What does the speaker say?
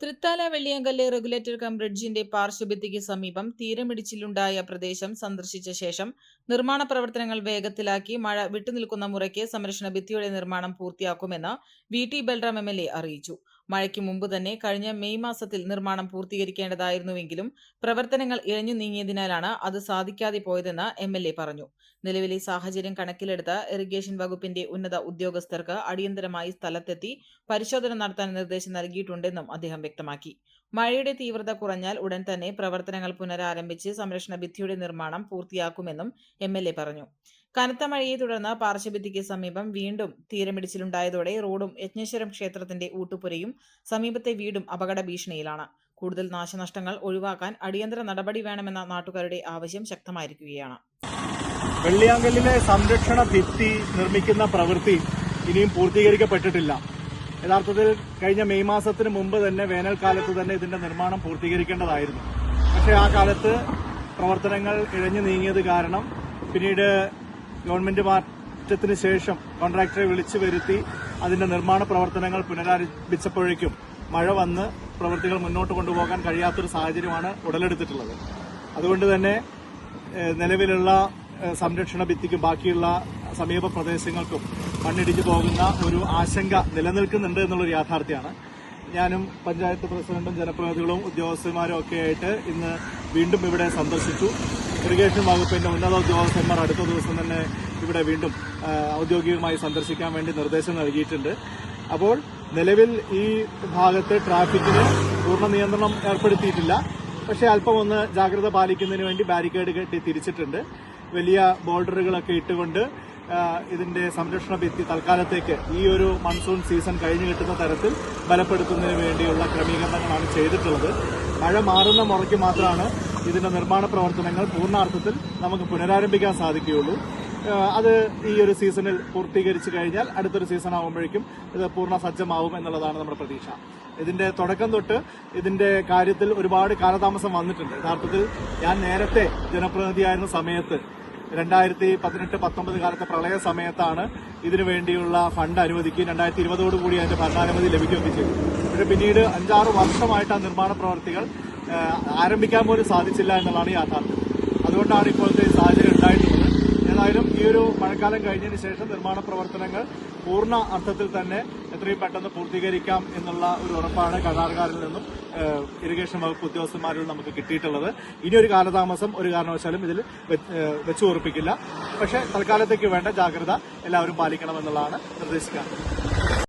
Thrithala Velliyankallu regulator cum ബ്രിഡ്ജിന്റെ പാർശ്വഭിത്തിക്ക് സമീപം തീരമിടിച്ചിലുണ്ടായ പ്രദേശം സന്ദർശിച്ച ശേഷം നിർമ്മാണ പ്രവർത്തനങ്ങൾ വേഗത്തിലാക്കി മഴ വിട്ടുനിൽക്കുന്ന മുറയ്ക്ക് സംരക്ഷണ ഭിത്തിയുടെ നിർമ്മാണം പൂർത്തിയാക്കുമെന്ന് വി.ടി. ബൽറാം എം.എൽ.എ. അറിയിച്ചു. മഴയ്ക്ക് മുമ്പ് തന്നെ കഴിഞ്ഞ മെയ് മാസത്തിൽ നിർമ്മാണം പൂർത്തീകരിക്കേണ്ടതായിരുന്നുവെങ്കിലും പ്രവർത്തനങ്ങൾ ഇഴഞ്ഞു നീങ്ങിയതിനാലാണ് അത് സാധിക്കാതെ പോയതെന്ന് എം.എൽ.എ. പറഞ്ഞു. നിലവിലെ സാഹചര്യം കണക്കിലെടുത്ത് ഇറിഗേഷൻ വകുപ്പിന്റെ ഉന്നത ഉദ്യോഗസ്ഥർക്ക് അടിയന്തരമായി സ്ഥലത്തെത്തി പരിശോധന നടത്താൻ നിർദ്ദേശം നൽകിയിട്ടുണ്ടെന്നും അദ്ദേഹം വ്യക്തമാക്കി. മഴയുടെ തീവ്രത കുറഞ്ഞാൽ ഉടൻ തന്നെ പ്രവർത്തനങ്ങൾ പുനരാരംഭിച്ച് സംരക്ഷണ ഭിത്തിയുടെ നിർമ്മാണം പൂർത്തിയാക്കുമെന്നും എം.എൽ.എ. പറഞ്ഞു. കനത്ത മഴയെ തുടർന്ന് പാർശ്വഭിത്തിക്ക് സമീപം വീണ്ടും തീരമിടിച്ചിലുണ്ടായതോടെ റോഡും യജ്ഞേശ്വരം ക്ഷേത്രത്തിന്റെ ഊട്ടുപുരയും സമീപത്തെ വീടും അപകട ഭീഷണിയിലാണ്. കൂടുതൽ നാശനഷ്ടങ്ങൾ ഒഴിവാക്കാൻ അടിയന്തര നടപടി വേണമെന്ന നാട്ടുകാരുടെ ആവശ്യം ശക്തമായിരിക്കുകയാണ്. വെള്ളിയാങ്കല്ലിലെ സംരക്ഷണ ഭിത്തി നിർമ്മിക്കുന്ന പ്രവൃത്തി ഇനിയും പൂർത്തീകരിക്കപ്പെട്ടിട്ടില്ല. യഥാർത്ഥത്തിൽ കഴിഞ്ഞ മെയ് മാസത്തിന് മുമ്പ് തന്നെ വേനൽക്കാലത്ത് തന്നെ ഇതിന്റെ നിർമ്മാണം പൂർത്തീകരിക്കേണ്ടതായിരുന്നു. പക്ഷേ ആ കാലത്ത് പ്രവർത്തനങ്ങൾ ഇഴഞ്ഞു നീങ്ങിയത് കാരണം പിന്നീട് ഗവൺമെന്റ് മാറ്റത്തിന് ശേഷം കോൺട്രാക്ടറെ വിളിച്ചു വരുത്തി അതിന്റെ നിർമ്മാണ പ്രവർത്തനങ്ങൾ പുനരാരംഭിച്ചപ്പോഴേക്കും മഴ വന്ന് പ്രവൃത്തികൾ മുന്നോട്ട് കൊണ്ടുപോകാൻ കഴിയാത്തൊരു സാഹചര്യമാണ് ഉടലെടുത്തിട്ടുള്ളത്. അതുകൊണ്ട് തന്നെ നിലവിലുള്ള സംരക്ഷണ ഭിത്തിക്കും ബാക്കിയുള്ള സമീപ പ്രദേശങ്ങൾക്കും മണ്ണിടിഞ്ഞു പോകുന്ന ഒരു ആശങ്ക നിലനിൽക്കുന്നുണ്ട് എന്നുള്ളൊരു യാഥാർത്ഥ്യമാണ്. ഞാനും പഞ്ചായത്ത് പ്രസിഡന്റും ജനപ്രതിനിധികളും ഉദ്യോഗസ്ഥന്മാരും ഒക്കെ ആയിട്ട് ഇന്ന് വീണ്ടും ഇവിടെ സന്ദർശിച്ചു. ഇറിഗേഷൻ വകുപ്പിന്റെ ഉന്നത ഉദ്യോഗസ്ഥന്മാർ അടുത്ത ദിവസം തന്നെ ഇവിടെ വീണ്ടും ഔദ്യോഗികമായി സന്ദർശിക്കാൻ വേണ്ടി നിർദ്ദേശം നൽകിയിട്ടുണ്ട്. അപ്പോൾ നിലവിൽ ഈ ഭാഗത്ത് ട്രാഫിക്കിന് പൂർണ്ണ നിയന്ത്രണം ഏർപ്പെടുത്തിയിട്ടില്ല. പക്ഷേ അല്പം ഒന്ന് ജാഗ്രത പാലിക്കുന്നതിന് വേണ്ടി ബാരിക്കേഡ് കെട്ടി തിരിച്ചിട്ടുണ്ട്. വലിയ ബോൾഡറുകളൊക്കെ ഇട്ടുകൊണ്ട് ഇതിന്റെ സംരക്ഷണ ഭിത്തി തൽക്കാലത്തേക്ക് ഈ ഒരു മൺസൂൺ സീസൺ കഴിഞ്ഞു കിട്ടുന്ന തരത്തിൽ ബലപ്പെടുത്തുന്നതിന് വേണ്ടിയുള്ള ക്രമീകരണങ്ങളാണ് ചെയ്തിട്ടുള്ളത്. മഴ മാറുന്ന മുറയ്ക്ക് മാത്രമാണ് ഇതിന്റെ നിർമ്മാണ പ്രവർത്തനങ്ങൾ പൂർണ്ണാർത്ഥത്തിൽ നമുക്ക് പുനരാരംഭിക്കാൻ സാധിക്കുകയുള്ളൂ. അത് ഈ ഒരു സീസണിൽ പൂർത്തീകരിച്ചു കഴിഞ്ഞാൽ അടുത്തൊരു സീസൺ ആകുമ്പോഴേക്കും ഇത് പൂർണ്ണ സജ്ജമാവും എന്നുള്ളതാണ് നമ്മുടെ പ്രതീക്ഷ. ഇതിന്റെ തുടക്കം തൊട്ട് ഇതിന്റെ കാര്യത്തിൽ ഒരുപാട് കാലതാമസം വന്നിട്ടുണ്ട്. യഥാർത്ഥത്തിൽ ഞാൻ നേരത്തെ ജനപ്രതിനിധിയായിരുന്ന സമയത്ത് 2018-19 കാലത്തെ പ്രളയ സമയത്താണ് ഇതിനു വേണ്ടിയുള്ള ഫണ്ട് അനുവദിക്കുകയും 2020 അതിന്റെ ഭരണാനുമതി ലഭിക്കുകയൊക്കെ ചെയ്തു. പക്ഷേ പിന്നീട് 5-6 വർഷമായിട്ട് ആ നിർമ്മാണ പ്രവർത്തികൾ ആരംഭിക്കാൻ പോലും സാധിച്ചില്ല എന്നുള്ളതാണ് യാഥാർത്ഥ്യം. അതുകൊണ്ടാണ് ഇപ്പോഴത്തെ സാഹചര്യം ഉണ്ടായിട്ടുള്ളത്. ഏതായാലും ഈ ഒരു മഴക്കാലം കഴിഞ്ഞതിന് ശേഷം നിർമ്മാണ പ്രവർത്തനങ്ങൾ പൂർണ്ണ അർത്ഥത്തിൽ തന്നെ എത്രയും പെട്ടെന്ന് പൂർത്തീകരിക്കാം എന്നുള്ള ഒരു ഉറപ്പാണ് കരാറുകാരിൽ നിന്നും ഇറിഗേഷൻ വകുപ്പ് ഉദ്യോഗസ്ഥന്മാരിൽ നമുക്ക് കിട്ടിയിട്ടുള്ളത്. ഇനിയൊരു കാലതാമസം ഒരു കാരണവശാലും ഇതിൽ വെച്ചു ഉറപ്പിക്കില്ല. പക്ഷേ തൽക്കാലത്തേക്ക് വേണ്ട ജാഗ്രത എല്ലാവരും പാലിക്കണമെന്നുള്ളതാണ് നിർദ്ദേശിക്കുന്നത്.